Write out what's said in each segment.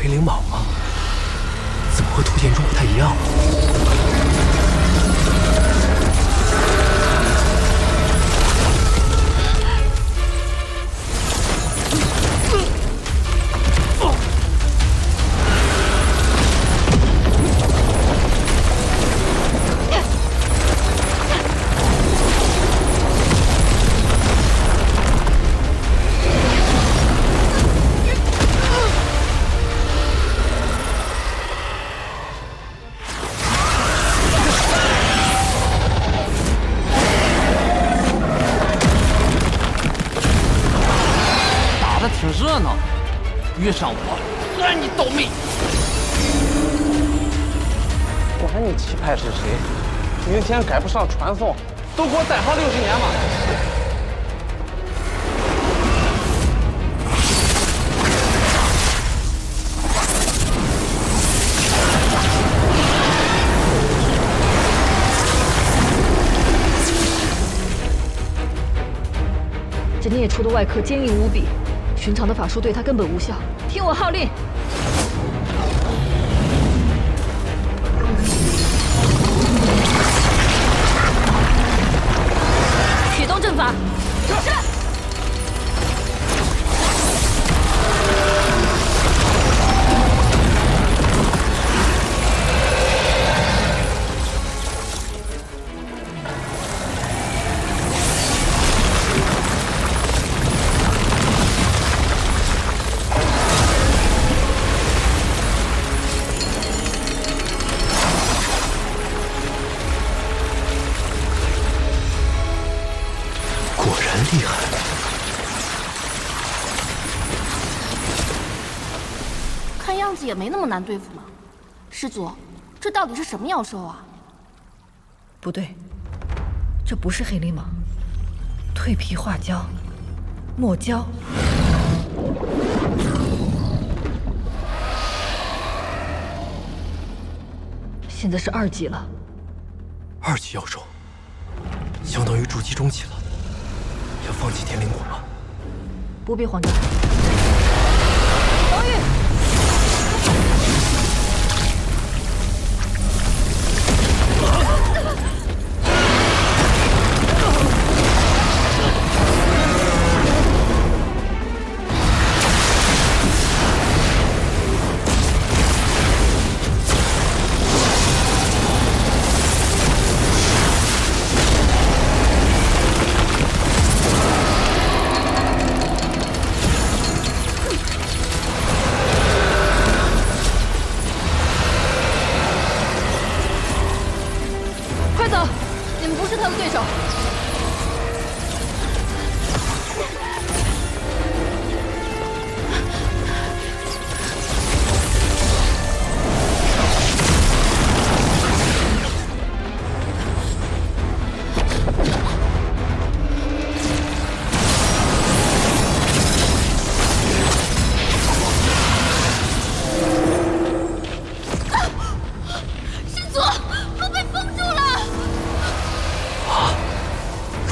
黑灵蟒吗？怎么和图鉴中不太一样？挺热闹，遇上我，让你倒霉！管你气派是谁，明天赶不上传送，都给我逮上60年嘛！这孽畜的外壳坚硬无比。 寻常的法术对他根本无效，听我号令！启动阵法！是。厉害！看样子也没那么难对付嘛。师祖，这到底是什么妖兽啊？不对，这不是黑灵蟒，蜕皮化蛟，墨蛟。现在是2级了。2级妖兽，相当于筑基中期了。 要放弃天灵果吗？不必慌张。防御！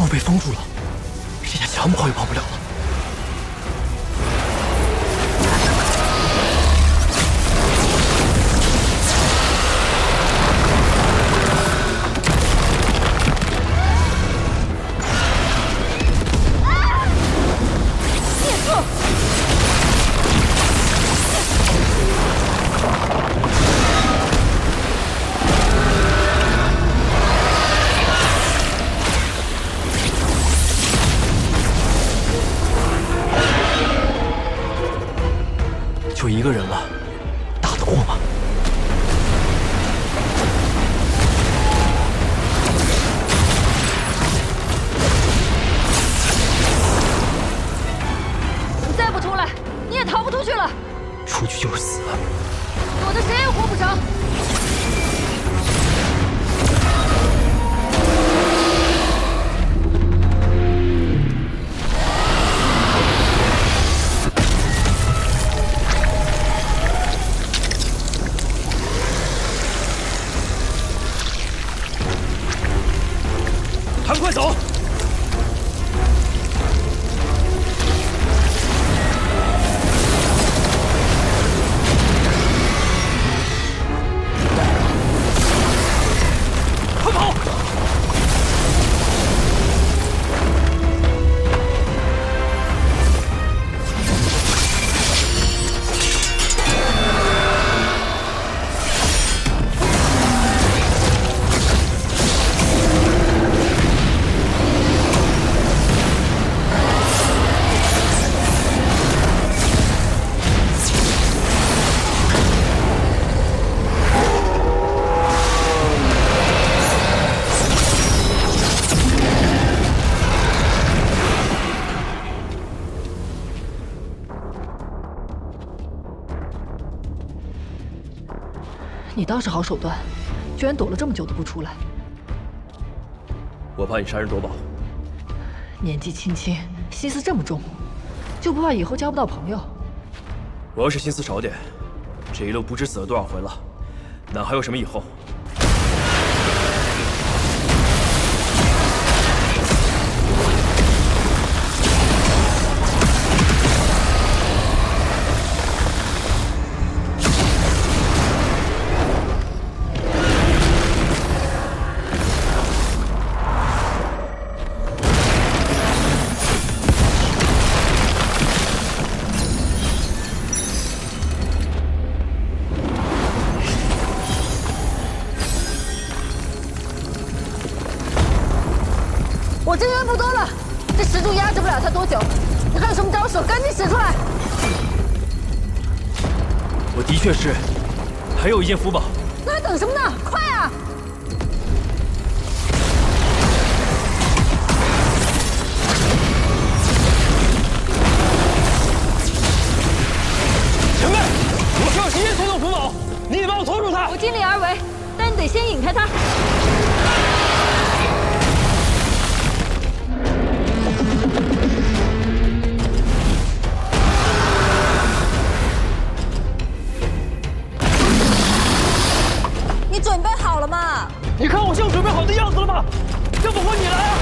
被封住了，这下想跑也跑不了了。就一个人了，打得过吗？你再不出来，你也逃不出去了。出去就是死。躲着谁也活不成。 还不快走！你倒是好手段，居然躲了这么久都不出来。我怕你杀人夺宝。年纪轻轻，心思这么重，就不怕以后交不到朋友？我要是心思少点，这一路不知死了多少回了，哪还有什么以后？我这人不多了，这石柱压制不了他多久。你还有什么招数，赶紧使出来！我的确是，还有一件符宝。那还等什么呢？快啊！前辈，我需要直接催动符宝，你得帮我拖住他。我尽力而为，但你得先引开他。你准备好了吗？你看我像准备好的样子了吗？要不换你来啊！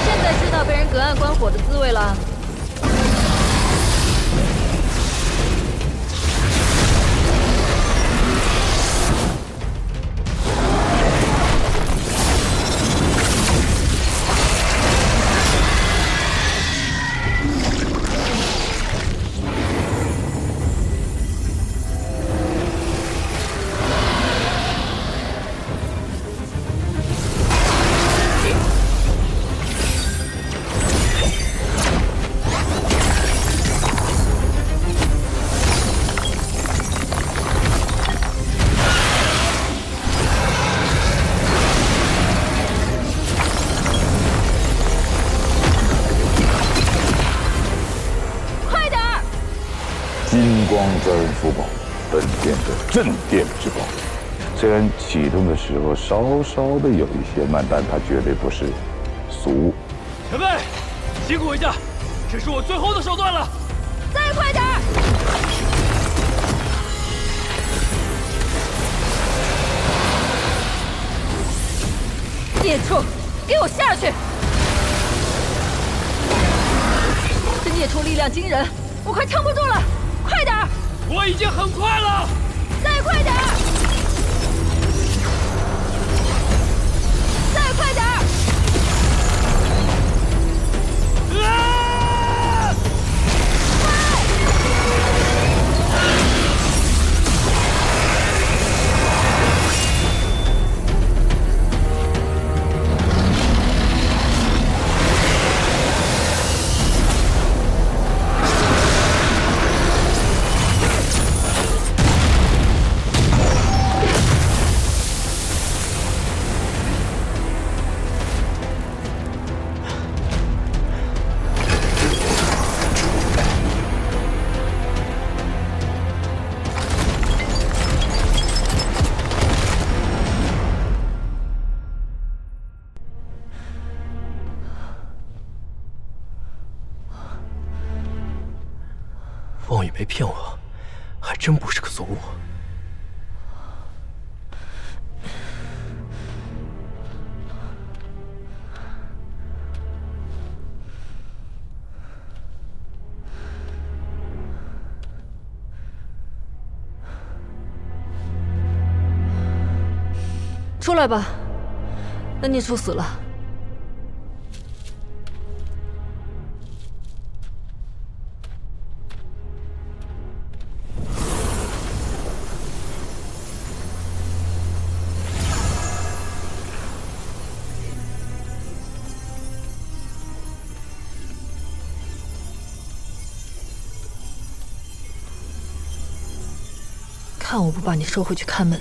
现在知道被人隔岸观火的滋味了。金光专符宝，本殿的镇殿之宝。虽然启动的时候稍稍的有一些慢，但它绝对不是俗物。前辈，辛苦一下，这是我最后的手段了。再快点！孽畜，给我下去！这孽畜力量惊人，我快撑不住了，快点儿！我已经很快了。再快点！再快点！啊！望雨没骗我，还真不是个俗物。出来吧，那孽畜死了。看我不把你收回去看门！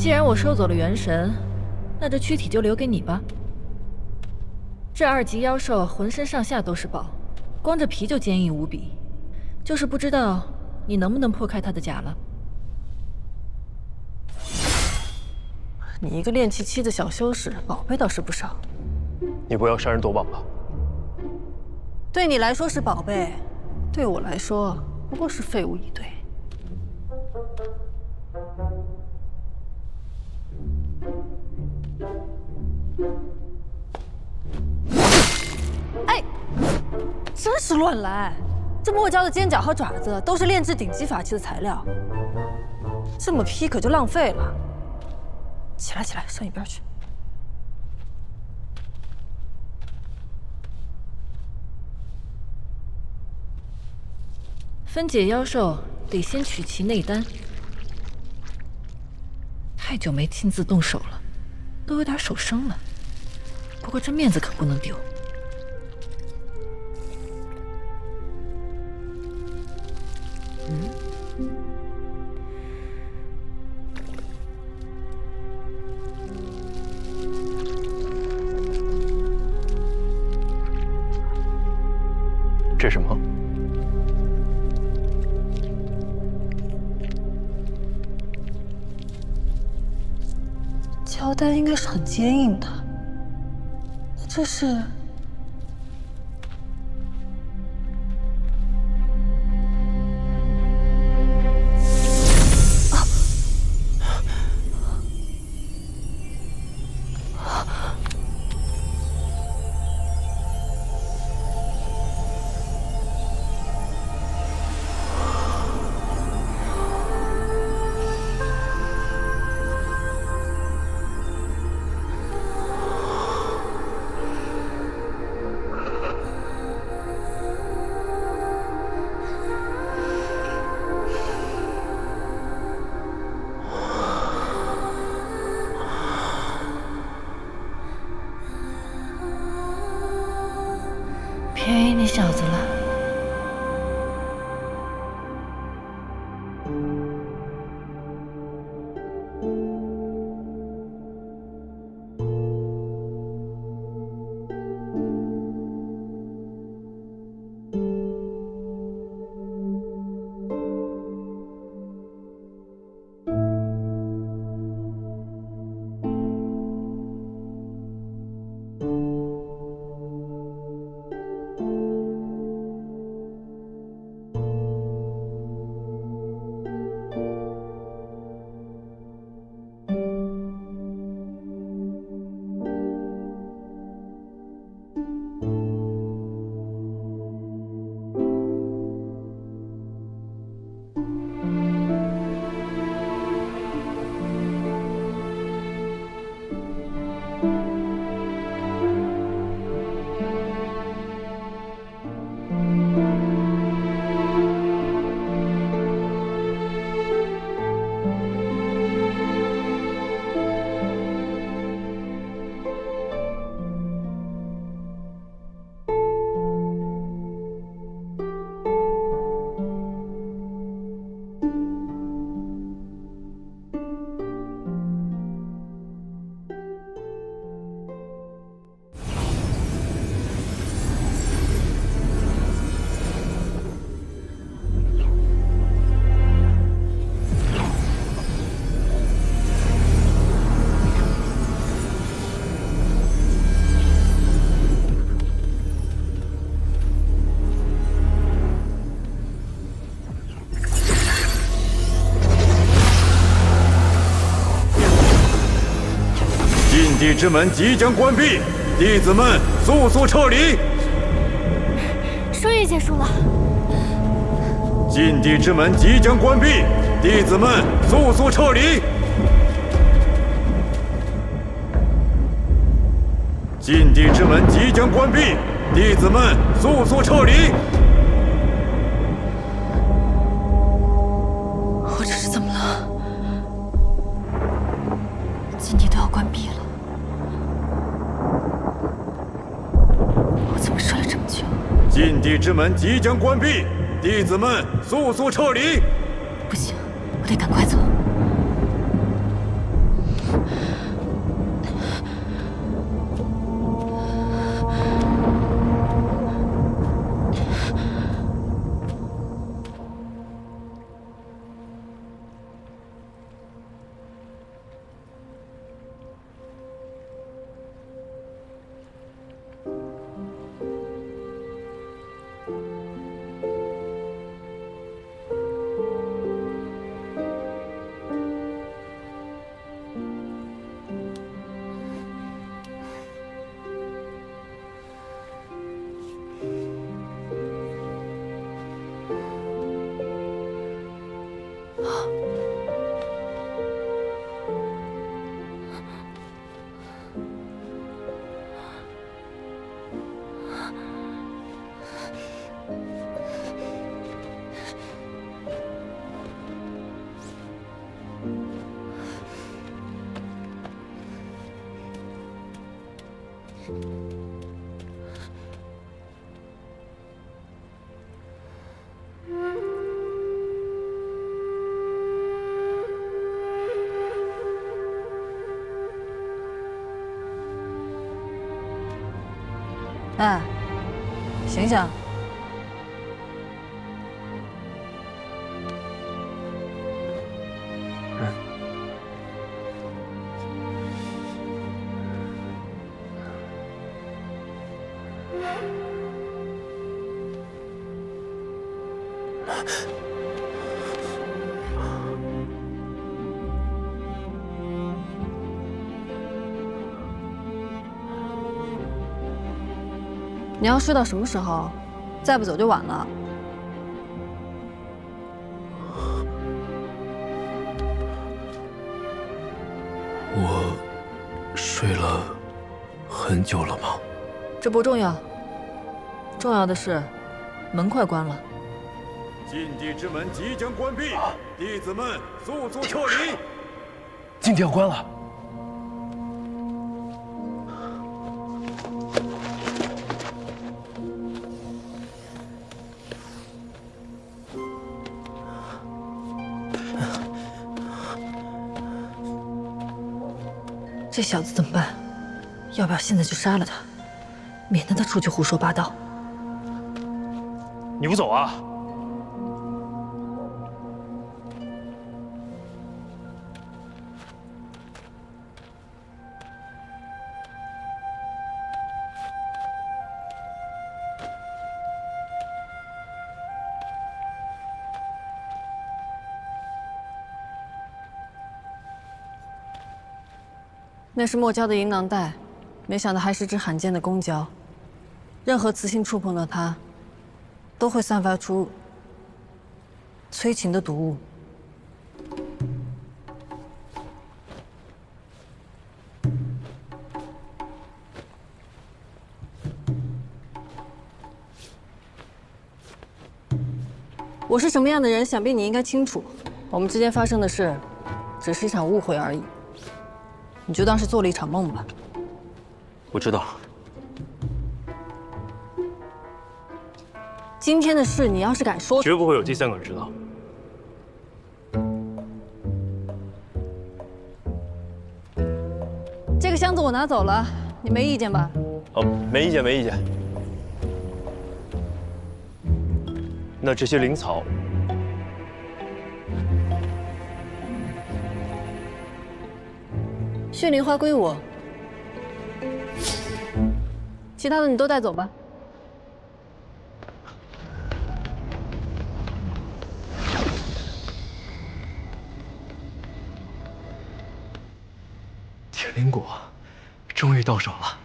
既然我收走了元神，那这躯体就留给你吧。这2级妖兽浑身上下都是宝，光这皮就坚硬无比，就是不知道你能不能破开它的甲了。你一个炼气期的小修士，宝贝倒是不少。你不要杀人夺宝了。对你来说是宝贝，对我来说不过是废物一堆。哎，真是乱来！这墨胶的尖角和爪子都是炼制顶级法器的材料，这么劈可就浪费了。起来，起来，上一边去。分解妖兽得先取其内丹，太久没亲自动手了，都有点手生了。不过这面子可不能丢。这是什么？胶丹应该是很坚硬的，那这是？便宜你小子了。禁地之门即将关闭，弟子们速速撤离！终于结束了。禁地之门即将关闭，弟子们速速撤离！禁地之门即将关闭，弟子们速速撤离！我这是怎么了？禁地都要关闭了，我怎么睡了这么久？禁地之门即将关闭，弟子们速速撤离！不行，我得赶快走。哎，醒醒！你要睡到什么时候？再不走就晚了。我睡了很久了吗？这不重要，重要的是门快关了。禁地之门即将关闭，弟子们速速撤离。禁地要关了。这小子怎么办？要不要现在就杀了他，免得他出去胡说八道？你不走啊？那是墨胶的银囊袋，没想到还是只罕见的公胶。任何雌性触碰到它，都会散发出催情的毒物。我是什么样的人，想必你应该清楚。我们之间发生的事，只是一场误会而已。你就当是做了一场梦吧。我知道。今天的事，你要是敢说，绝不会有第三个人知道。这个箱子我拿走了，你没意见吧？哦，没意见，没意见。那这些灵草，血灵花归我，其他的你都带走吧。天灵果，终于到手了。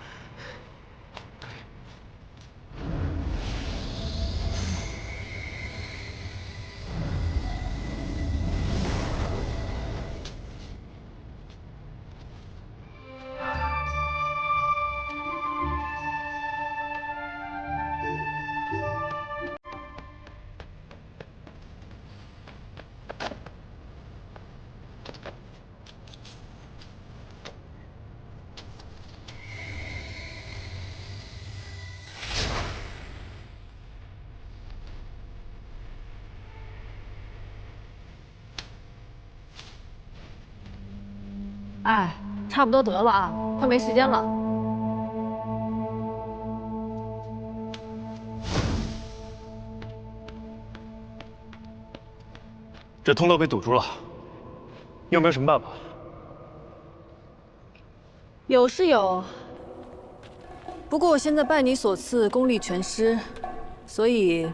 哎，差不多得了啊，快没时间了。这通道被堵住了，你有没有什么办法？有是有，不过我现在拜你所赐，功力全失，所以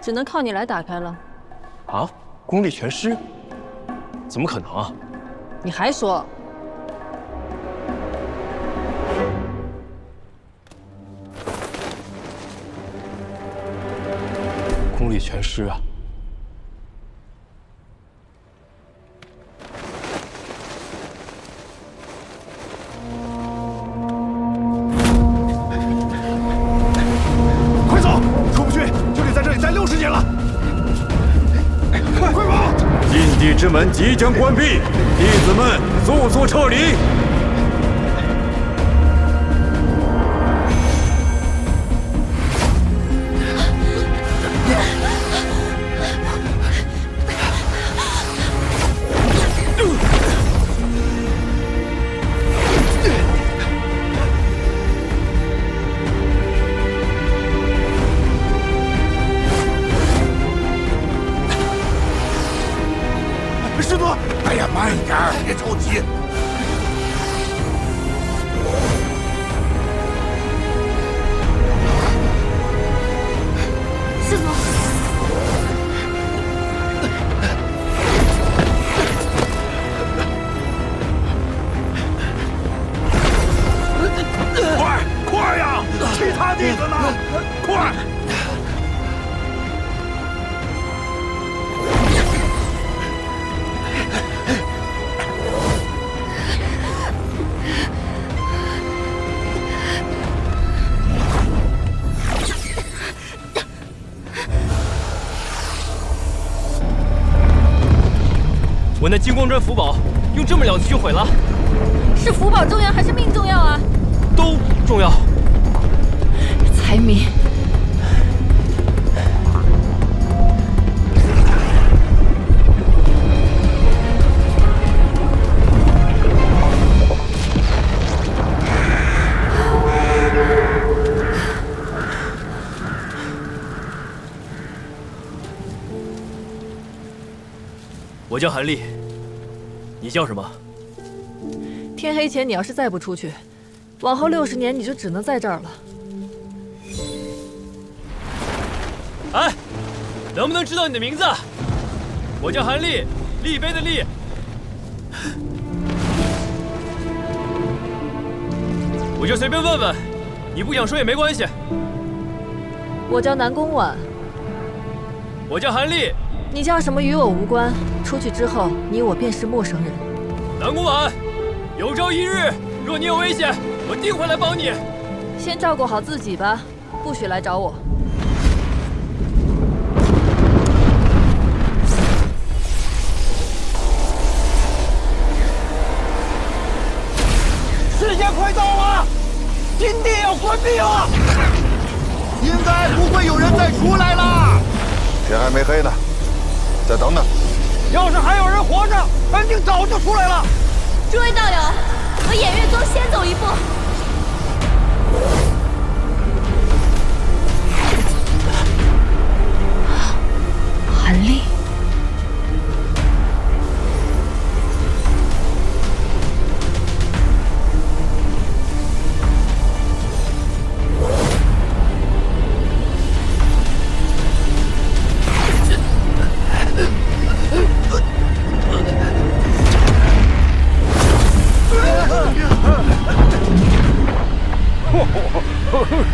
只能靠你来打开了。啊，功力全失？怎么可能啊？你还说？功力全失啊！快走，出不去就得在这里待60年了。快跑！禁地之门即将关闭，弟子们速速撤离。左。哎呀，慢一点，别着急。师祖，快呀！其他弟子呢？快！我那金光砖符宝用这么2次就毁了，是福宝重要还是命重要啊？都重要。财迷，我叫韩立，你叫什么？天黑前你要是再不出去，往后60年你就只能在这儿了。哎，能不能知道你的名字？我叫韩立，立碑的立。我就随便问问，你不想说也没关系。我叫南宫婉，我叫韩立。你叫什么与我无关。出去之后，你我便是陌生人。南宫婉，有朝一日，若你有危险，我定会来帮你。先照顾好自己吧，不许来找我。时间快到了，禁地要关闭了，应该不会有人再出来了。天还没黑呢，再等等。要是还有人活着，肯定早就出来了。诸位道友，我偃月宗先走一步。韩立，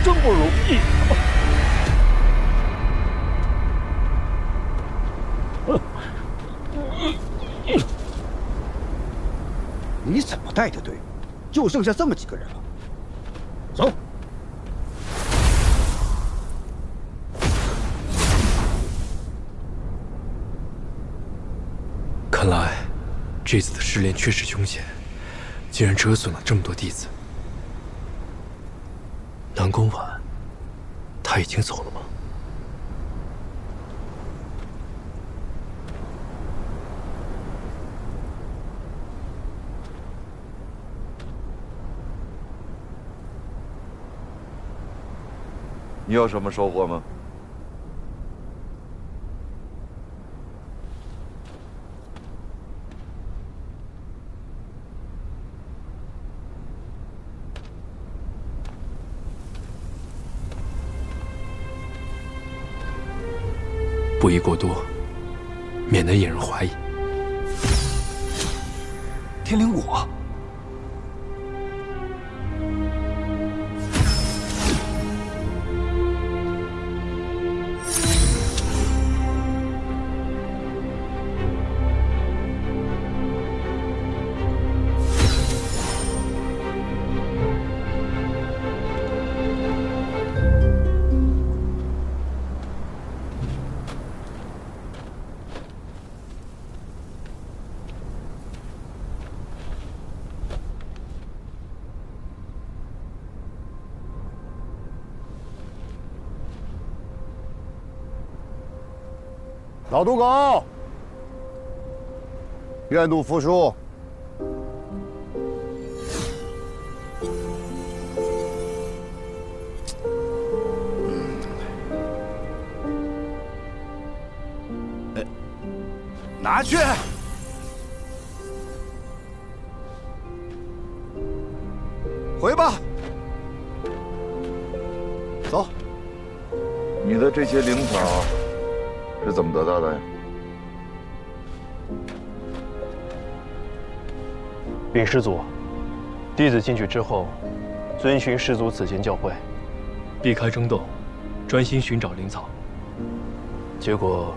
真不容易。你怎么带的队？就剩下这么几个人了。走。看来，这次的试炼确实凶险，竟然折损了这么多弟子。南宫婉，他已经走了吗？你有什么收获吗？不宜过多，免得引人怀疑。天灵果。老赌狗，愿赌服输。拿去。回吧。走。你的这些灵草是怎么得到的呀？禀师祖，弟子进去之后，遵循师祖此前教诲，避开争斗，专心寻找灵草。结果，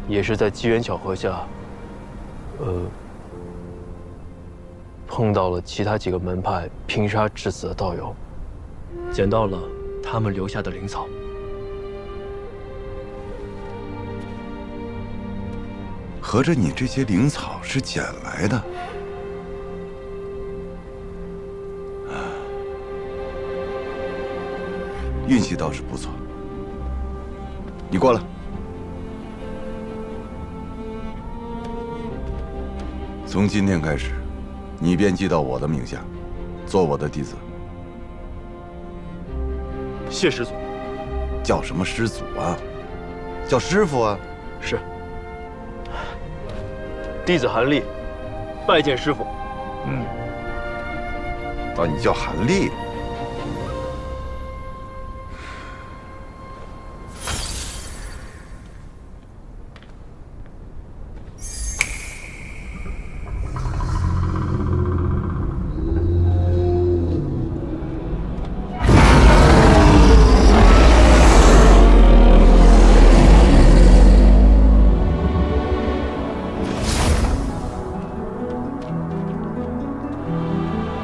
也是在机缘巧合下，碰到了其他几个门派拼杀致死的道友，捡到了他们留下的灵草。合着你这些灵草是捡来的？运气倒是不错。你过来。从今天开始，你便记到我的名下，做我的弟子。谢师祖。叫什么师祖啊？叫师傅啊！是。弟子韩立，拜见师傅。把你叫韩立。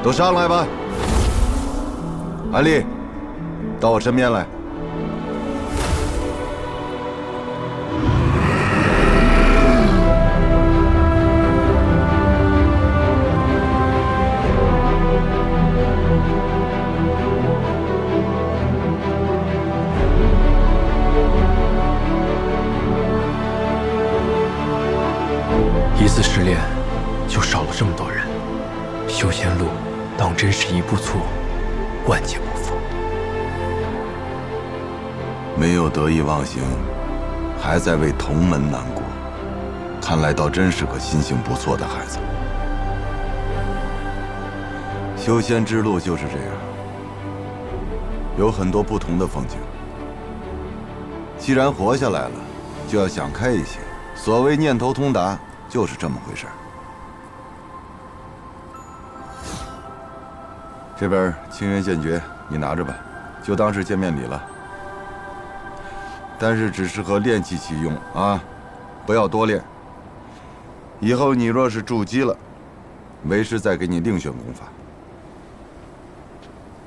都上来吧，韩立，到我身边来。一次失恋，就少了这么多人。修仙路当真是一步错，万劫不复。没有得意忘形，还在为同门难过，看来倒真是个心性不错的孩子。修仙之路就是这样，有很多不同的风景。既然活下来了，就要想开一些。所谓念头通达，就是这么回事。这边清源剑诀你拿着吧，就当是见面礼了。但是只适合练气期用啊，不要多练。以后你若是筑基了，为师再给你另选功法。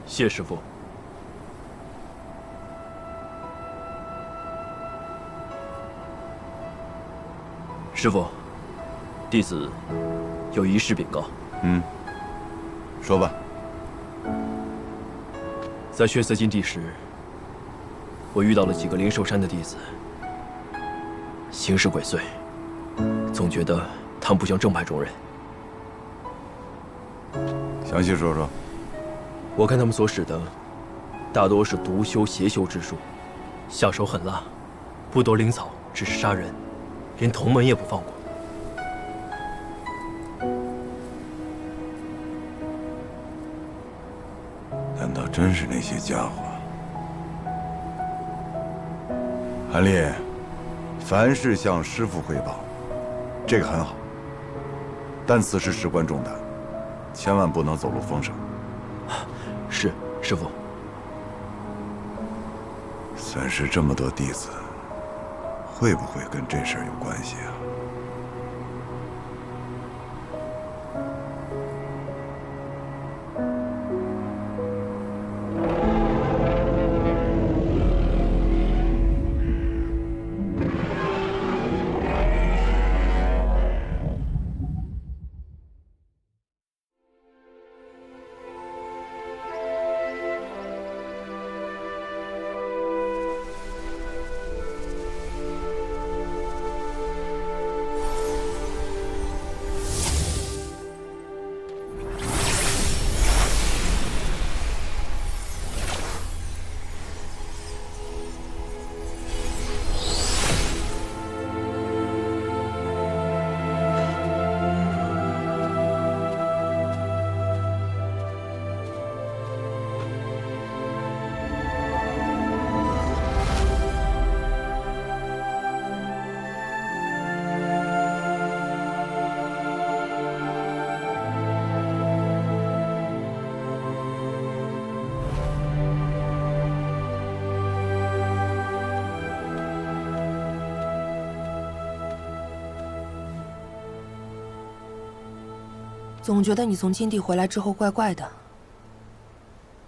谢师傅。师傅，弟子有一事禀告。说吧。在血色禁地时，我遇到了几个灵兽山的弟子，行事鬼祟，总觉得他们不像正派中人。详细说说。我看他们所使的，大多是毒修邪修之术，下手狠辣，不夺灵草，只是杀人，连同门也不放过。难道真是那些家伙？韩立，凡事向师父汇报，这个很好。但此事事关重大，千万不能走漏风声。是，师父。算是这么多弟子，会不会跟这事儿有关系啊？总觉得你从金地回来之后怪怪的，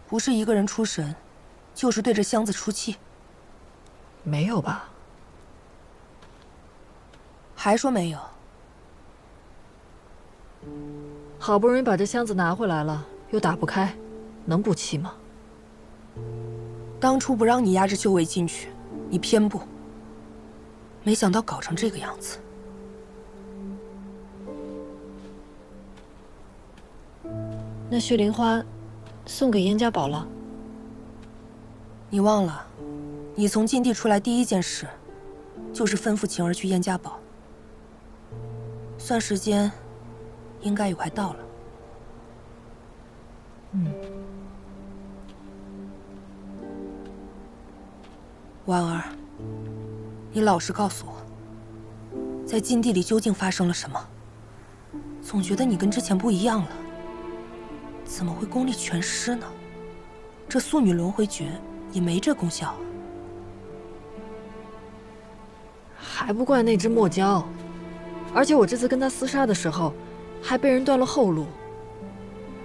不是一个人出神，就是对着箱子出气。没有吧？还说没有？好不容易把这箱子拿回来了，又打不开，能不气吗？当初不让你压着修为进去，你偏不。没想到搞成这个样子。那血灵花送给燕家宝了？你忘了，你从禁地出来第一件事，就是吩咐晴儿去燕家堡。算时间，应该也快到了。婉儿，你老实告诉我，在禁地里究竟发生了什么？总觉得你跟之前不一样了，怎么会功力全失呢？这素女轮回诀也没这功效。还不怪那只墨蛟，而且我这次跟他厮杀的时候，还被人断了后路，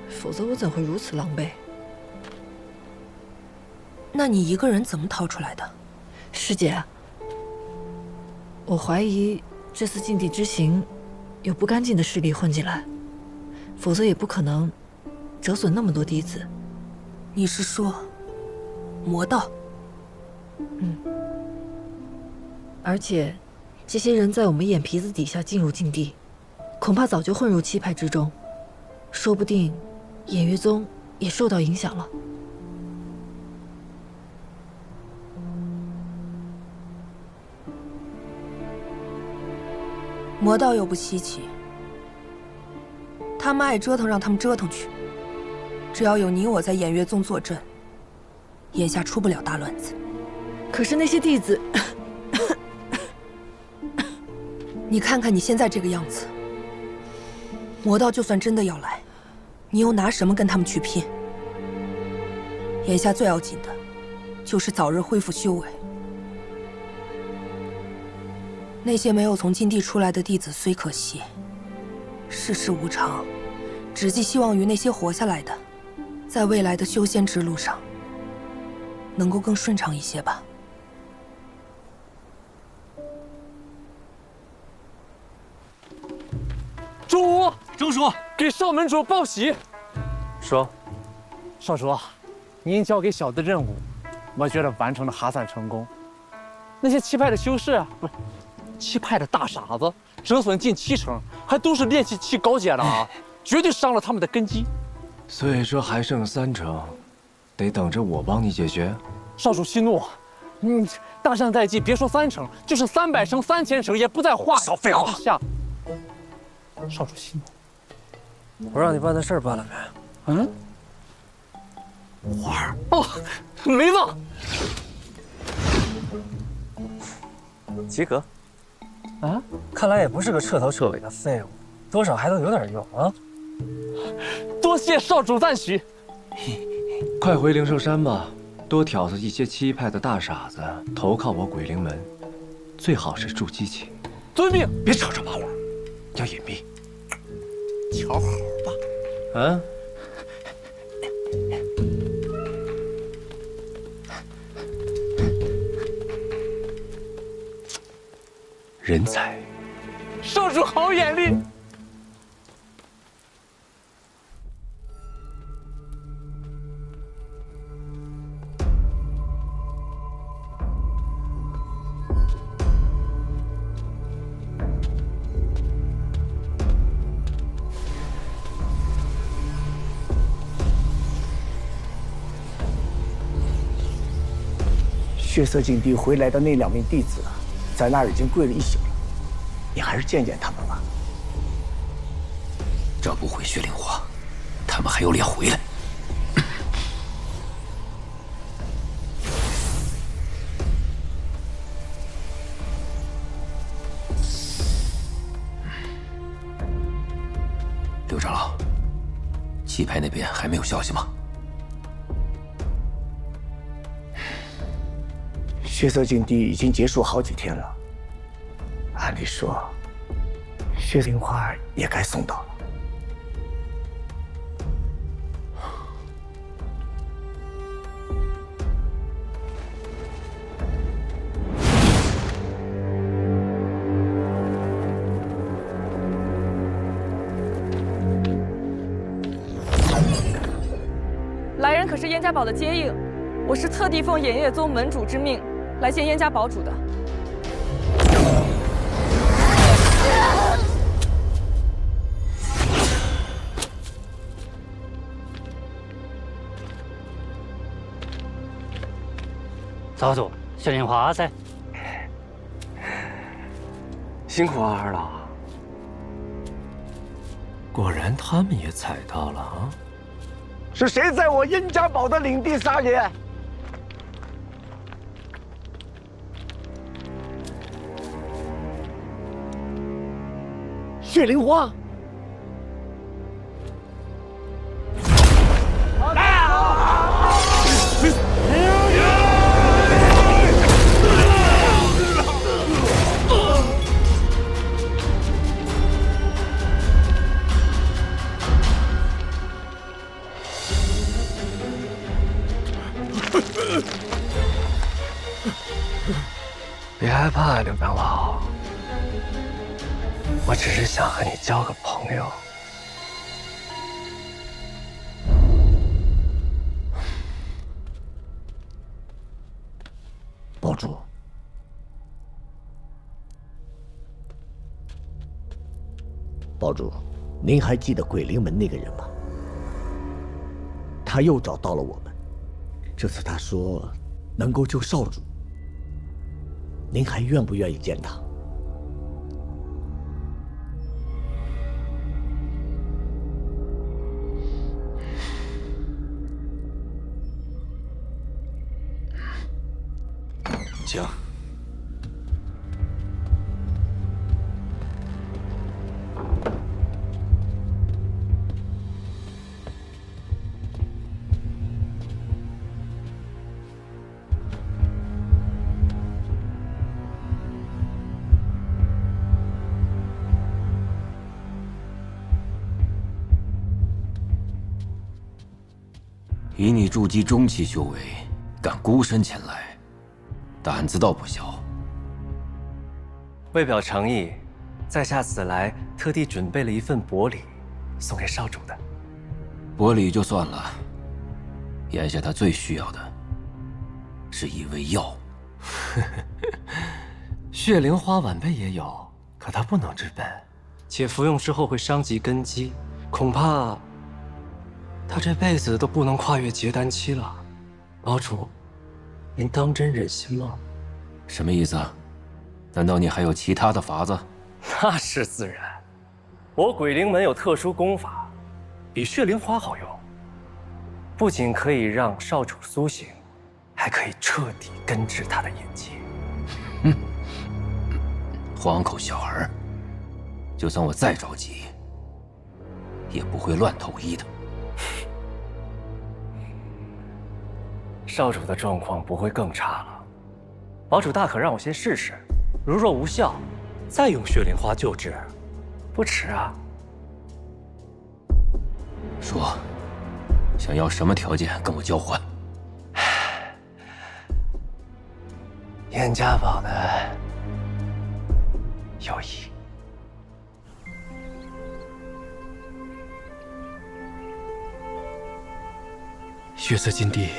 否则我怎会如此狼狈？那你一个人怎么逃出来的？师姐，我怀疑这次禁地之行有不干净的势力混进来，否则也不可能折损那么多弟子。你是说魔道？而且这些人在我们眼皮子底下进入禁地，恐怕早就混入七派之中，说不定偃月宗也受到影响了。魔道又不稀奇，他们爱折腾让他们折腾去，只要有你我在偃月宗坐镇，眼下出不了大乱子。可是那些弟子，你看看你现在这个样子，魔道就算真的要来，你又拿什么跟他们去拼？眼下最要紧的，就是早日恢复修为。那些没有从禁地出来的弟子虽可惜，世事无常，只寄希望于那些活下来的，在未来的修仙之路上，能够更顺畅一些吧。主，钟叔，给少门主报喜。说，少主，您交给小的任务，我觉得完成的还算成功。那些七派的修士，不是七派的大傻子，折损近70%，还都是炼气期高阶的啊，绝对伤了他们的根基。所以说还剩30%，得等着我帮你解决。少主息怒，大善在即，别说30%，就是300%、3000%也不在话下。少废话！少主息怒。我让你办的事儿办了没？花儿哦，梅子，及格。啊，看来也不是个彻头彻尾的废物，多少还能有点用啊。多谢少主赞许。快回灵兽山吧，多挑唆一些七派的大傻子投靠我鬼灵门，最好是助激情。遵命。别吵吵把火，要隐蔽。瞧好吧。啊？人才。少主好眼力。血色禁地回来的那2名弟子，在那儿已经跪了1宿了，你还是见见他们吧。找不回血灵花，他们还有脸回来？刘长老，七派那边还没有消息吗？血色禁地已经结束好几天了，按理说，血灵花也该送到了。可是燕家堡的接应，我是特地奉衍月宗门主之命来见燕家堡主的。早主，雪莲花噻。辛苦二儿了。果然他们也踩到了啊！是谁在我燕家堡的领地撒野？雪莲花。 别害怕，刘长老，我只是想和你交个朋友。堡主，堡主，您还记得鬼灵门那个人吗？他又找到了我们，这次他说能够救少主。 您还愿不愿意见他？请。以你筑基中期修为，敢孤身前来，胆子倒不小。为表诚意，在下此来特地准备了一份薄礼，送给少主的。薄礼就算了，眼下他最需要的是一味药。血灵花晚辈也有，可他不能治本，且服用之后会伤及根基，恐怕。 他这辈子都不能跨越结丹期了，堡主，您当真忍心吗？什么意思啊？难道你还有其他的法子？那是自然，我鬼灵门有特殊功法，比血灵花好用。不仅可以让少主苏醒，还可以彻底根治他的眼疾。哼，黄口小儿，就算我再着急，也不会乱投医的。 少主的状况不会更差了，堡主大可让我先试试，如若无效，再用血灵花救治，不迟啊。说，想要什么条件跟我交换？燕家堡的友谊。 血色禁地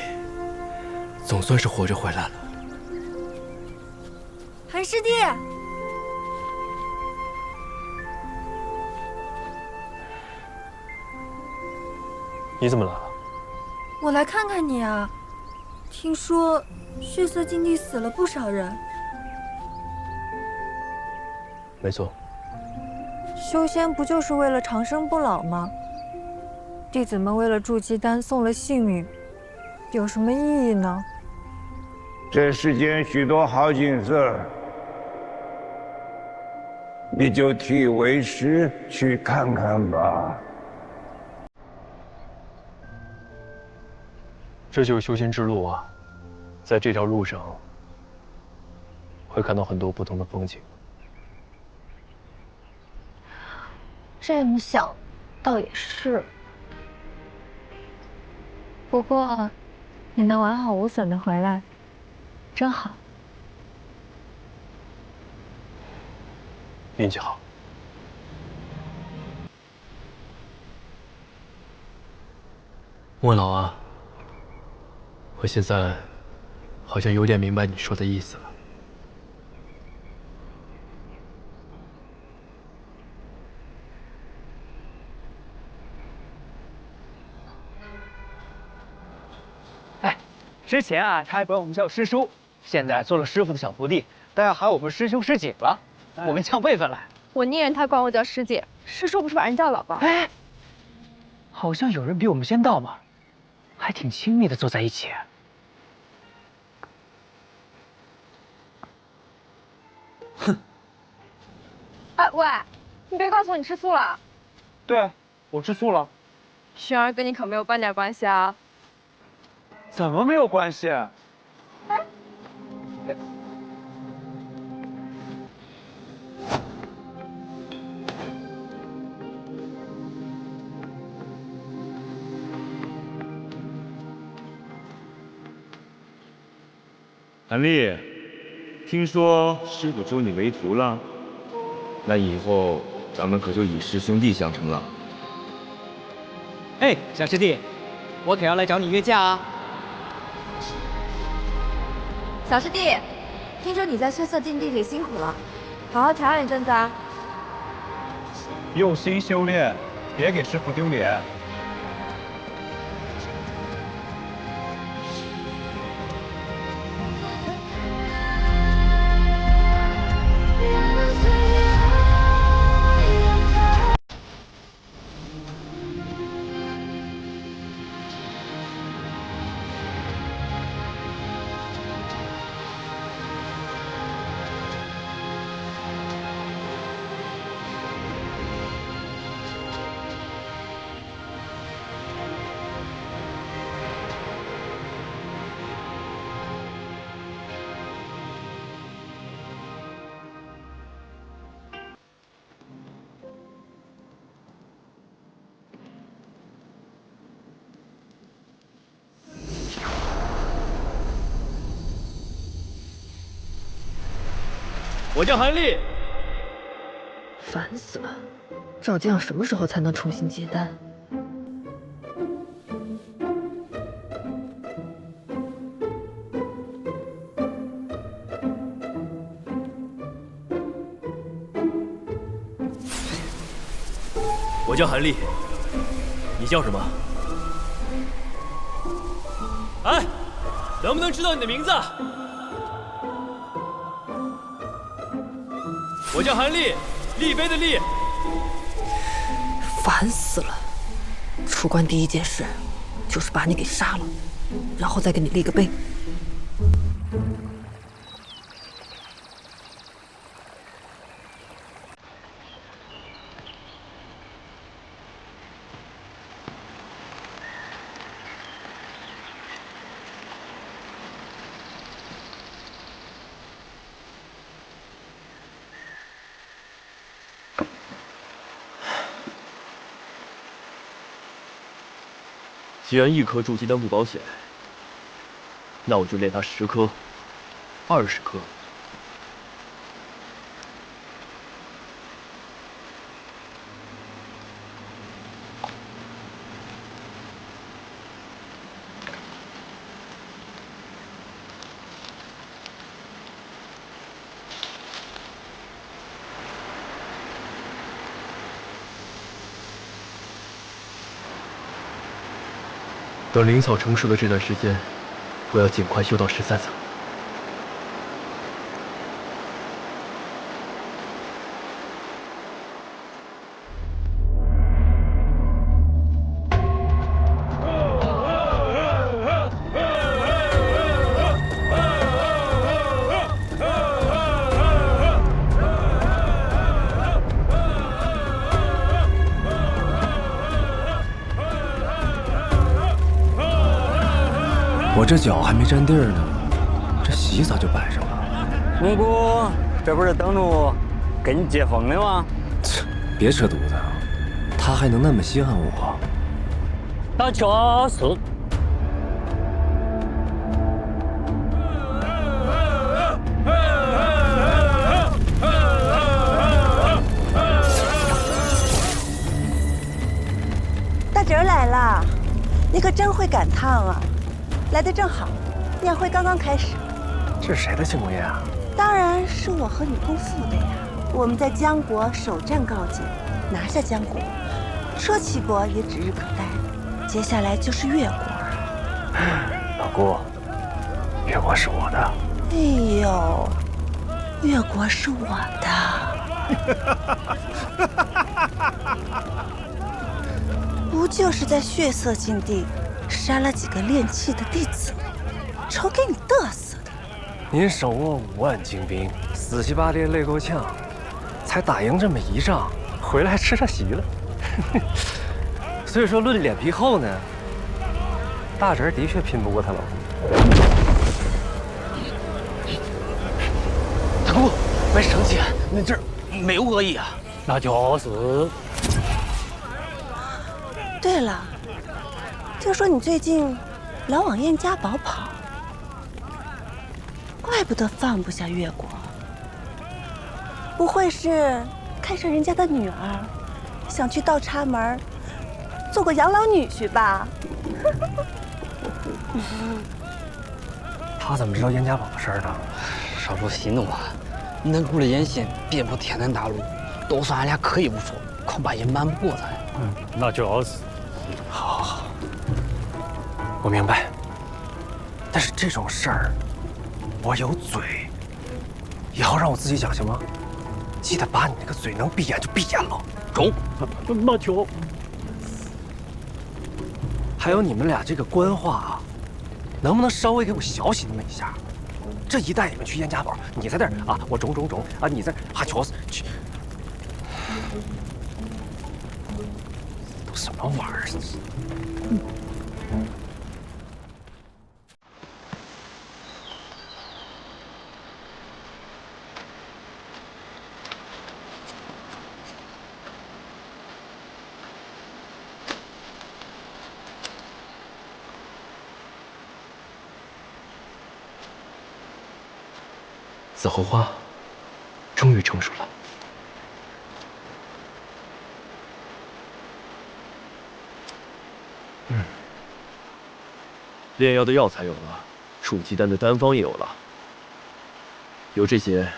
总算是活着回来了。韩师弟，你怎么来了？我来看看你啊。听说血色禁地死了不少人。没错。修仙不就是为了长生不老吗？弟子们为了筑基丹送了性命，有什么意义呢？这世间许多好景色，你就替为师去看看吧。这就是修仙之路啊，在这条路上会看到很多不同的风景。这么想，倒也是。不过，你能完好无损的回来，真好。运气好。问老阿，我现在好像有点明白你说的意思了。哎，之前啊，他还管我们叫师叔，现在做了师傅的小徒弟，都要喊我们师兄师姐了，我们降辈分了。我宁愿他管我叫师姐，师叔不是把人叫老爸？哎，好像有人比我们先到嘛，还挺亲密的坐在一起。哼！哎喂，你别告诉我你吃素了。对，我吃素了。薰儿跟你可没有半点关系啊。怎么没有关系？韩丽，听说师傅收你为徒了，那以后咱们可就以师兄弟相称了。哎，小师弟，我可要来找你约架啊！小师弟，听说你在血色禁地里辛苦了，好好调养一阵子啊。用心修炼，别给师傅丢脸。我叫韩立。烦死了，赵将什么时候才能重新接单？我叫韩立，你叫什么？哎，能不能知道你的名字？我叫韩立，立碑的立。烦死了！出关第一件事就是把你给杀了，然后再给你立个碑。既然1颗筑基丹不保险，那我就炼它10颗、20颗。等灵草成熟的这段时间，我要尽快修到13层。我这脚还没沾地儿呢，这席咋就摆上了？蒙古，这不是等着给你接风的吗？切，别扯犊子，他还能那么稀罕我？那确实。大侄儿来了，你可真会赶趟啊！来得正好，宴会刚刚开始。这是谁的庆功宴啊？当然是我和你姑父的呀。我们在江国首战告捷，拿下江国，车骑国也指日可待。接下来就是越国。老姑，越国是我的。哎呦，越国是我的。不就是在血色禁地杀了几个练气的弟子，瞅给你嘚瑟的。您手握5万精兵，死乞白赖累够呛，才打赢这么一仗，回来还吃上席了。所以说论脸皮厚呢，大侄儿的确拼不过他老姑。大姑，别生气，那这儿没有恶意啊。那就是。对了，听说你最近老往燕家堡跑，怪不得放不下越国。不会是看上人家的女儿，想去倒插门做个养老女婿吧？他怎么知道燕家堡的事儿呢？少说息怒啊！恁姑的野心遍布天南大陆，都算俺俩可以不说，恐怕也瞒不过咱。那就是。好，我明白。但是这种事儿，我有嘴，以后让我自己讲行吗？记得把你那个嘴能闭眼就闭眼了。中。那就。还有你们俩这个官话啊，能不能稍微给我小心那么一下？这一带你们去燕家堡，你在这儿啊，我中啊，你在啊，就是去。都什么玩意儿？紫荷花终于成熟了。炼药的药材有了，筑基丹的丹方也有了，有这些，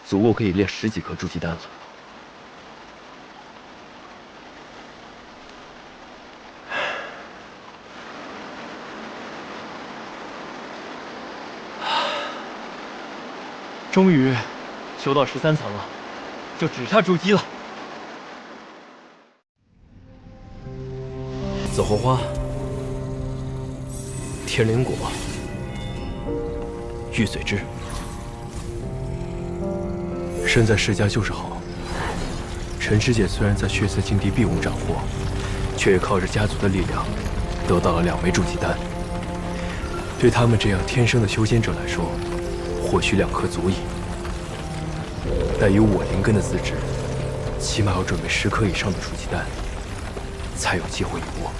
足够可以炼10几颗筑基丹了。终于修到13层了，就只差筑基了。紫荷花、天灵果、玉髓枝，身在世家就是好。陈师姐虽然在血色境地并无斩获，却也靠着家族的力量，得到了2枚筑基丹。对他们这样天生的修仙者来说，或许2颗足矣，但以我灵根的资质，起码要准备10颗以上的筑基丹，才有机会一搏。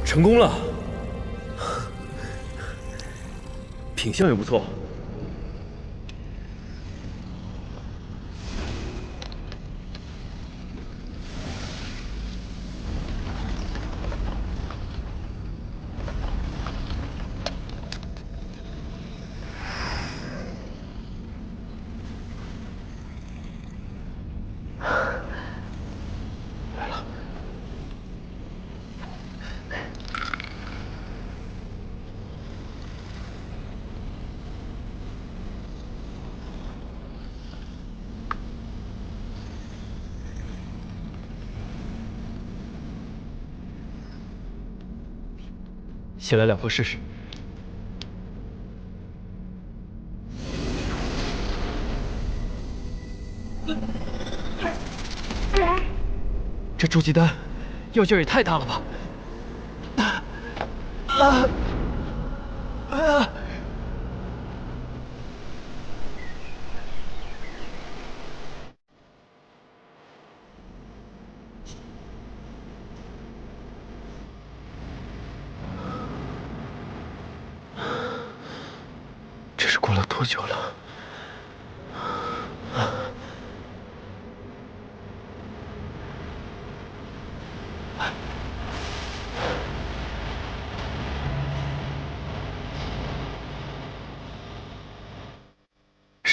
成功了，品相也不错。先来2颗试试。这筑基丹药劲儿也太大了吧！这是过了多久了？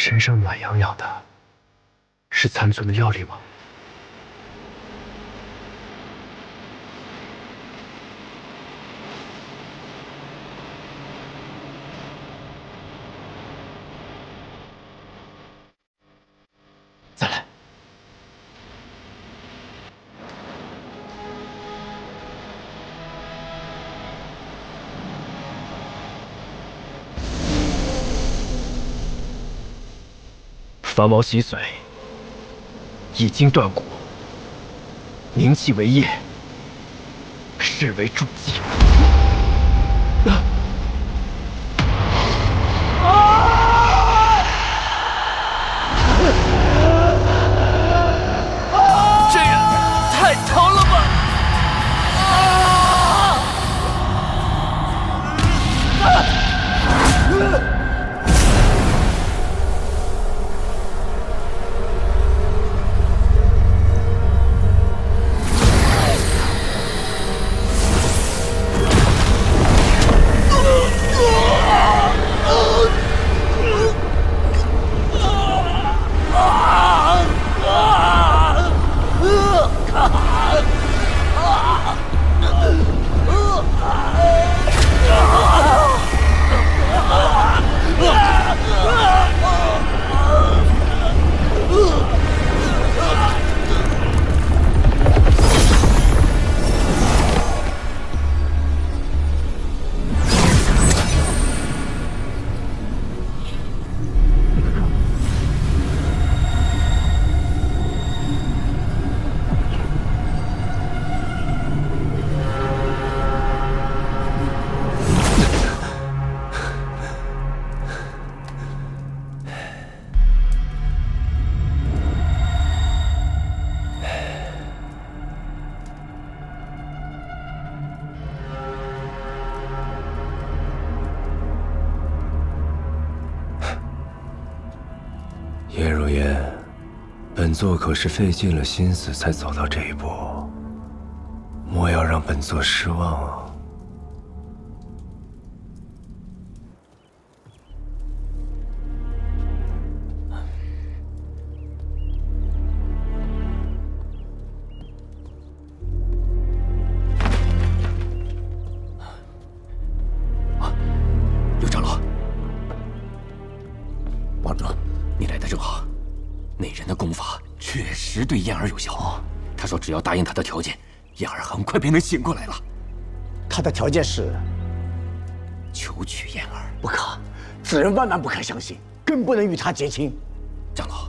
身上暖洋洋的，是残存的药力吗？再来。伐毛洗髓，以筋断骨，凝气为液，视为助剂。这也太疼了吧！叶如烟，本座可是费尽了心思才走到这一步，莫要让本座失望啊！刘长老，帮主，你来的正好。那人的功法确实对燕儿有效。他说只要答应他的条件，燕儿很快便能醒过来了。他的条件是求娶燕儿。不可，此人万万不可相信，更不能与他结亲。长老，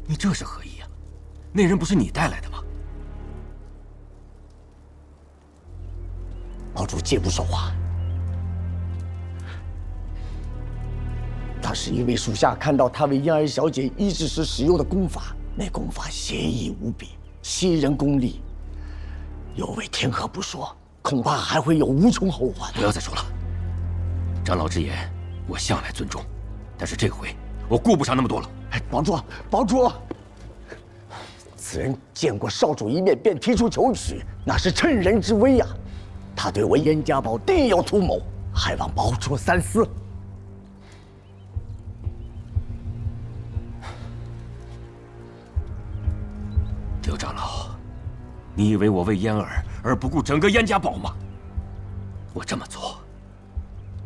你这是何意啊？那人不是你带来的吗？堡主借不说话。当时因为属下看到他为燕儿小姐医治时使用的功法，那功法邪异无比，吸人功力，有违天和不说，恐怕还会有无穷后患。不要再说了，长老之言我向来尊重，但是这回我顾不上那么多了。堡主，堡主，此人见过少主一面便提出求娶，那是趁人之危呀！他对我燕家堡定有图谋，还望堡主三思。刘长老，你以为我为燕儿而不顾整个燕家堡吗？我这么做，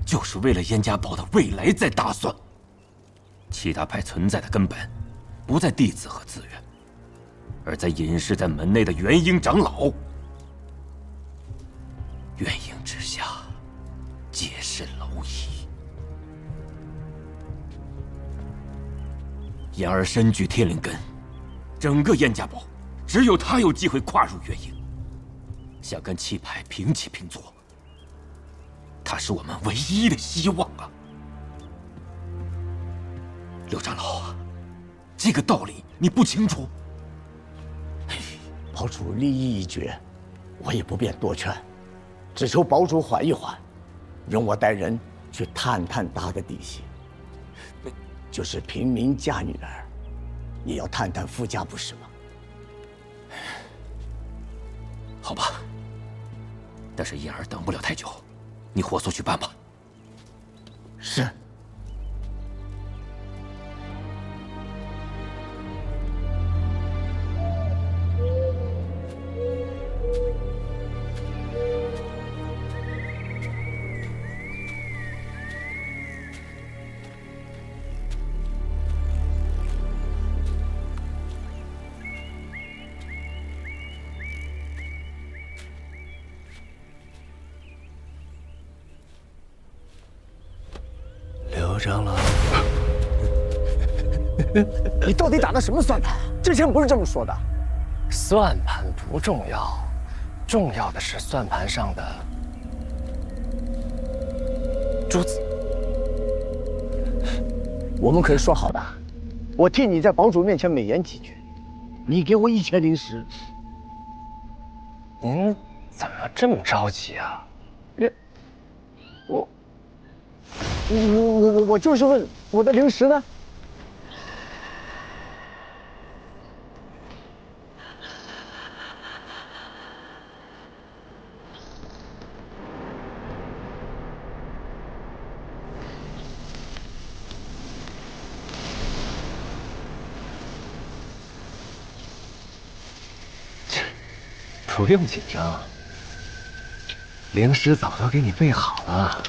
就是为了燕家堡的未来在打算。其他派存在的根本，不在弟子和资源，而在隐士在门内的元婴长老。元婴之下，皆是蝼蚁。燕儿身具天灵根，整个燕家堡只有他有机会跨入元婴，想跟气派平起平坐。他是我们唯一的希望啊！刘长老啊，这个道理你不清楚？堡主立意已决，我也不便多劝，只求堡主缓一缓，容我带人去探探他的底细。就是平民嫁女儿，也要探探夫家，不是吗？好吧，但是燕儿等不了太久，你火速去办吧。是。刘长老，你到底打的什么算盘？之前不是这么说的。算盘不重要，重要的是算盘上的珠子。我们可是说好的，我替你在堡主面前美言几句，你给我1000灵石。您怎么这么着急啊？我就是问我的灵石呢？不用紧张，灵石早都给你备好了。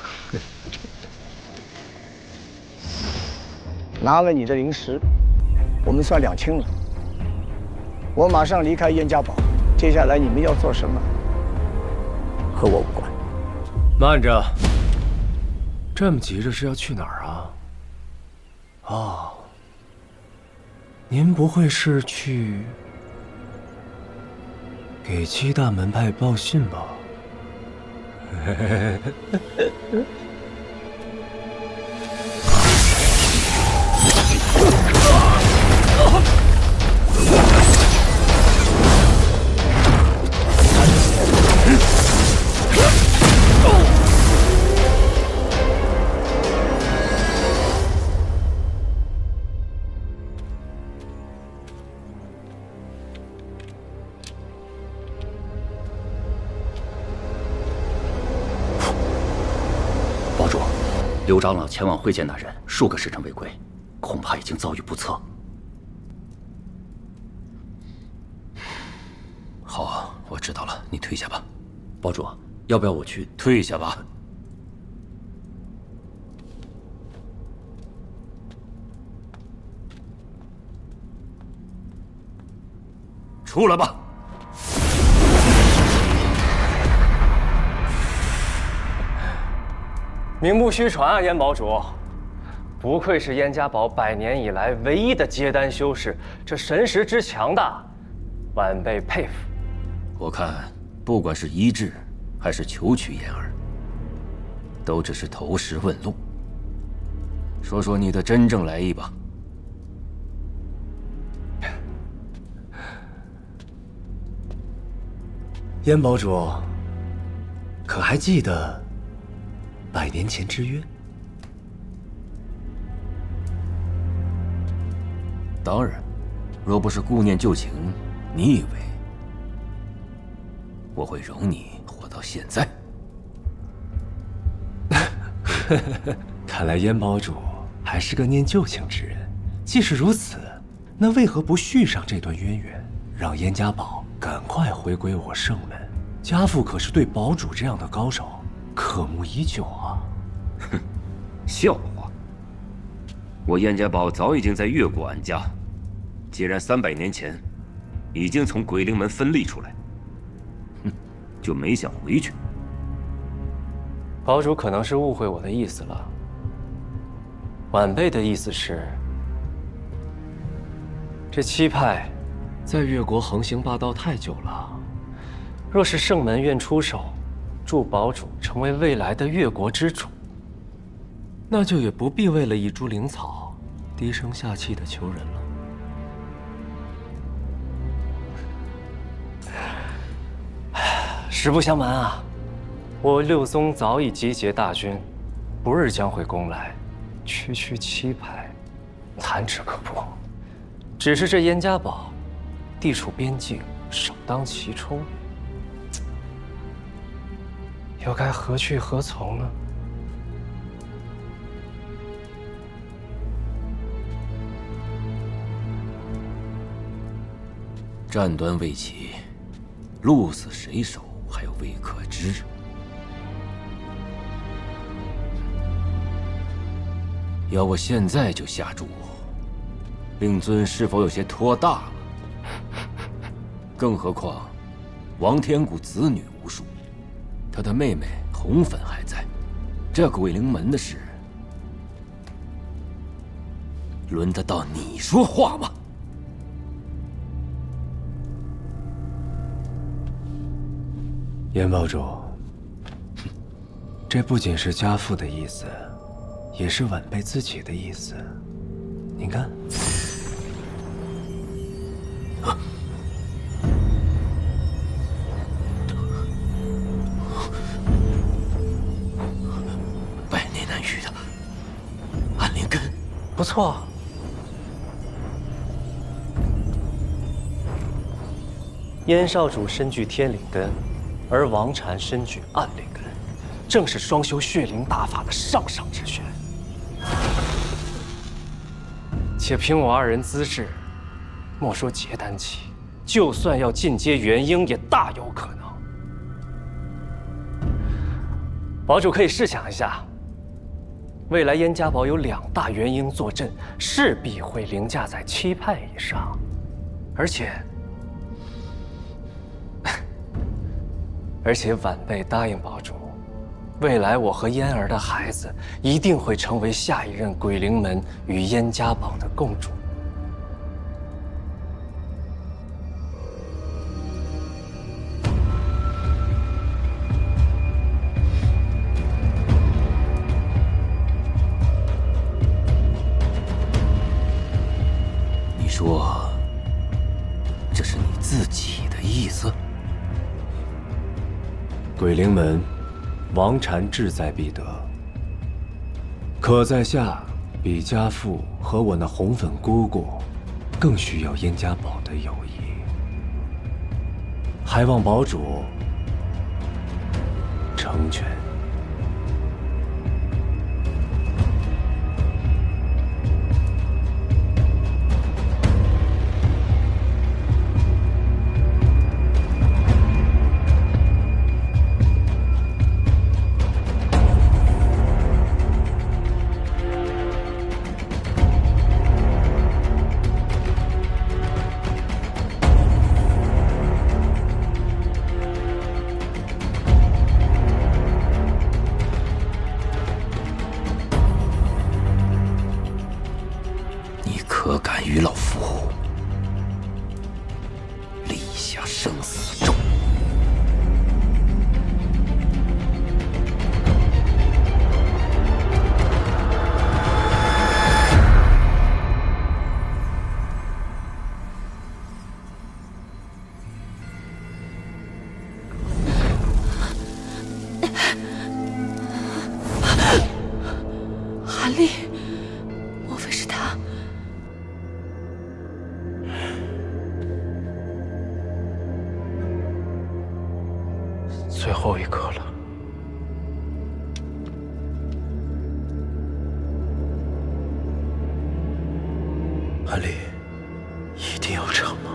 拿了你的灵石，我们算两清了。我马上离开燕家堡，接下来你们要做什么，和我无关。慢着，这么急着是要去哪儿啊？哦，您不会是去给7大门派报信吧？刘长老前往会见那人数个时辰未归，恐怕已经遭遇不测。好，我知道了，你退下吧。堡主，要不要我去？退下吧。出来吧。名不虚传啊，燕堡主，不愧是燕家堡100年以来唯一的接单修士，这神识之强大，晚辈佩服。我看，不管是医治，还是求取燕儿，都只是投石问路。说说你的真正来意吧。燕堡主，可还记得100年前之约？当然，若不是顾念旧情，你以为我会容你活到现在？看来燕堡主还是个念旧情之人。既是如此，那为何不续上这段渊源，让燕家堡赶快回归我圣门？家父可是对堡主这样的高手渴慕已久啊！哼，笑话！我燕家堡早已经在越国安家，既然300年前已经从鬼灵门分立出来，就没想回去。堡主可能是误会我的意思了。晚辈的意思是，这7派在越国横行霸道太久了，若是圣门愿出手，助堡主成为未来的越国之主，那就也不必为了一株灵草低声下气的求人了。实不相瞒啊，我六宗早已集结大军，不日将会攻来，区区7派，弹指可破。只是这燕家堡地处边境，首当其冲，又该何去何从呢？战端未起，鹿死谁手还未可知。要我现在就下注，令尊是否有些拖大了？更何况，王天谷子女无数，他的妹妹红粉还在，这鬼灵门的事，轮得到你说话吗？严堡主，这不仅是家父的意思，也是晚辈自己的意思。您看。 不错。燕少主身具天灵根，而王禅身具暗灵根，正是双修血灵大法的上上之选。且凭我二人资质，莫说结丹期，就算要进阶元婴，也大有可能。堡主可以试想一下。 未来燕家堡有2大元婴坐镇，势必会凌驾在7派以上，而且晚辈答应堡主，未来我和嫣儿的孩子一定会成为下一任鬼灵门与燕家堡的共主。说，这是你自己的意思？鬼灵门，王禅志在必得。可在下比家父和我那红粉姑姑，更需要燕家堡的友谊，还望堡主成全。 可敢与老夫立下生死咒？韩立，莫非是他？ 最后一刻了，韩立，一定要成吗？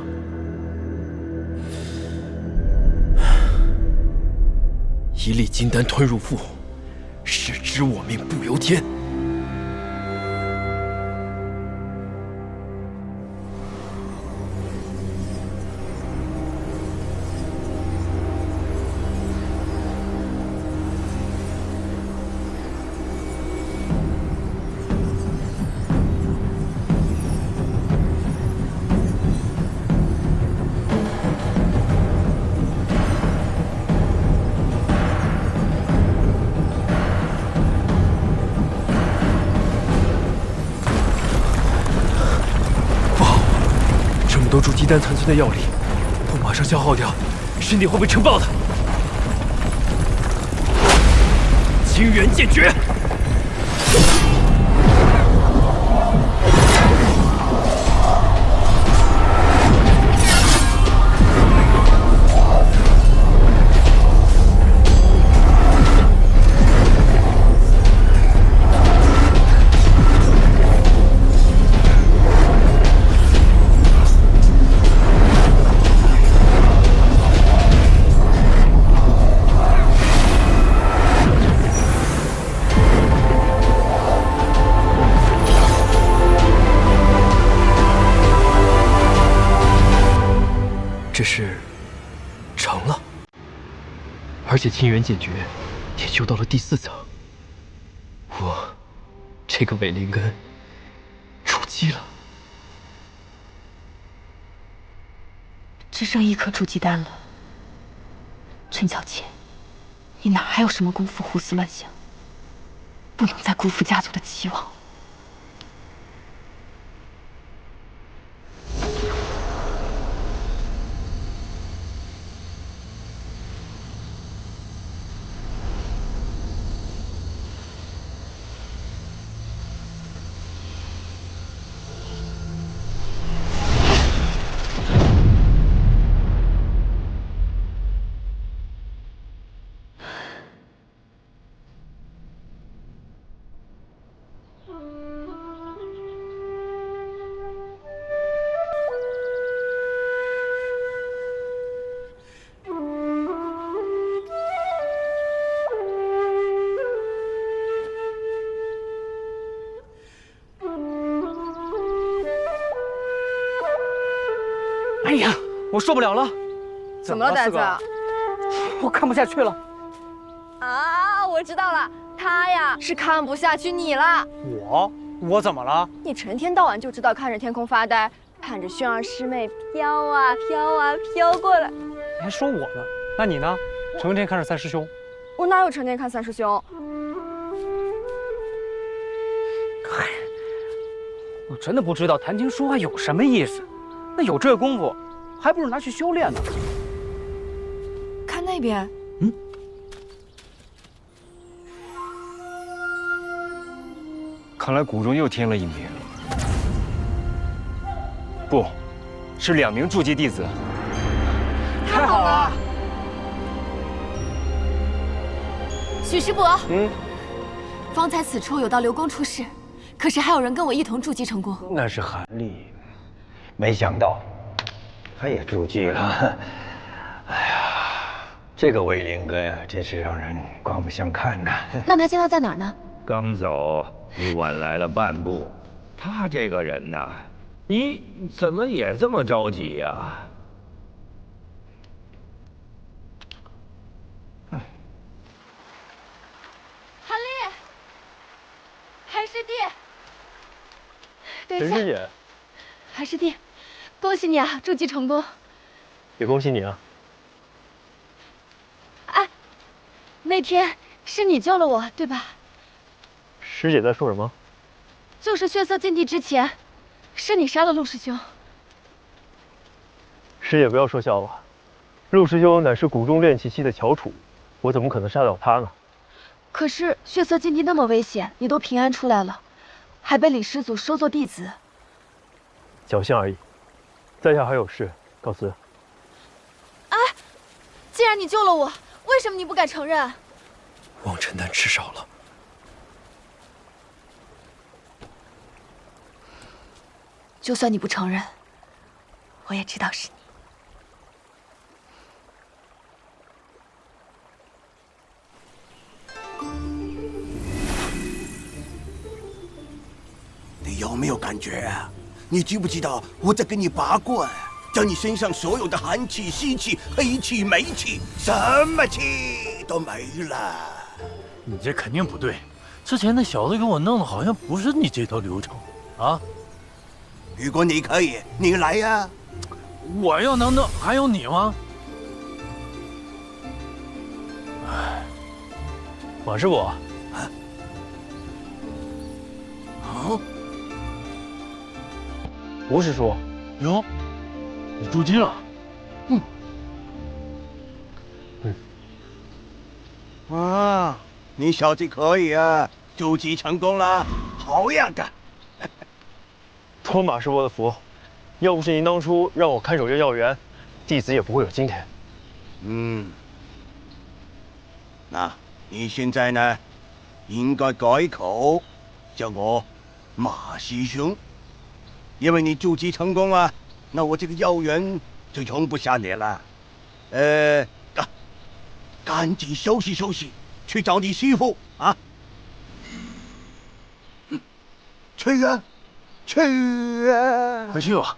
一粒金丹吞入腹，是知我命不由天。多株鸡丹残存的药力，不马上消耗掉，身体会被撑爆的。清源剑诀。 这是成了，而且清源剑诀也修到了第4层。我这个伪灵根出鸡了。只剩1颗筑基丹了。陈小姐，你哪还有什么功夫胡思乱想？不能再辜负家族的期望。哎呀，我受不了了！怎么了，呆子？我看不下去了。啊，我知道了，他呀是看不下去你了。我怎么了？你成天到晚就知道看着天空发呆，看着轩儿师妹飘啊飘啊飘过来。你还说我呢？那你呢？成天看着三师兄。我哪有成天看三师兄？嗨，我真的不知道谈情说爱有什么意思。那有这功夫，还不如拿去修炼呢。看那边。看来谷中又添了一名，不，是2名筑基弟子。太好了！许师伯，方才此处有道流宫出事，可是还有人跟我一同筑基成功。那是韩立，没想到他也筑基了。哎呀，这个卫灵根呀，真是让人刮目相看呐。那他现在在哪儿呢？刚走，你晚来了半步。他这个人呐，你怎么也这么着急呀？韩立，韩师弟，陈师姐，韩师弟，恭喜你啊，筑基成功！也恭喜你啊！哎，那天是你救了我，对吧？师姐在说什么？就是血色禁地之前，是你杀了陆师兄。师姐不要说笑了，陆师兄乃是谷中炼气期的翘楚，我怎么可能杀得了他呢？可是血色禁地那么危险，你都平安出来了，还被李师祖收做弟子。侥幸而已，在下还有事，告辞。哎，既然你救了我，为什么你不敢承认？望尘丹吃少了。就算你不承认，我也知道是你。你有没有感觉啊？你知不知道我在跟你拔罐，将你身上所有的寒气、湿气、黑气、霉气，什么气都没了。你这肯定不对，之前那小子给我弄的好像不是你这套流程啊。如果你可以，你来呀！我要能弄，还有你吗？马师伯。吴师叔，哟，你筑基了？啊，你小子可以啊，筑基成功了，好样的！托马师伯的福，要不是您当初让我看守这药园，弟子也不会有今天。那你现在呢，应该改口，叫我马师兄，因为你筑基成功了，那我这个药园就容不下你了。赶紧休息休息，去找你师傅啊！去啊！去啊！快去吧。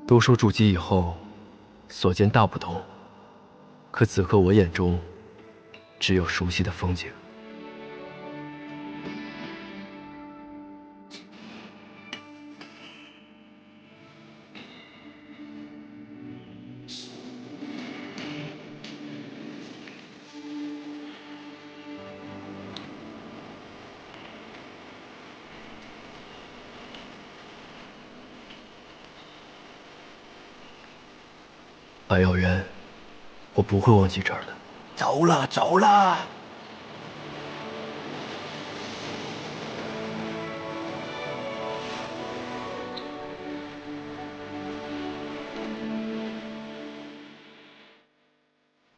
都说筑基以后，所见大不同。可此刻我眼中，只有熟悉的风景。白药园，我不会忘记这儿的。走了，走了。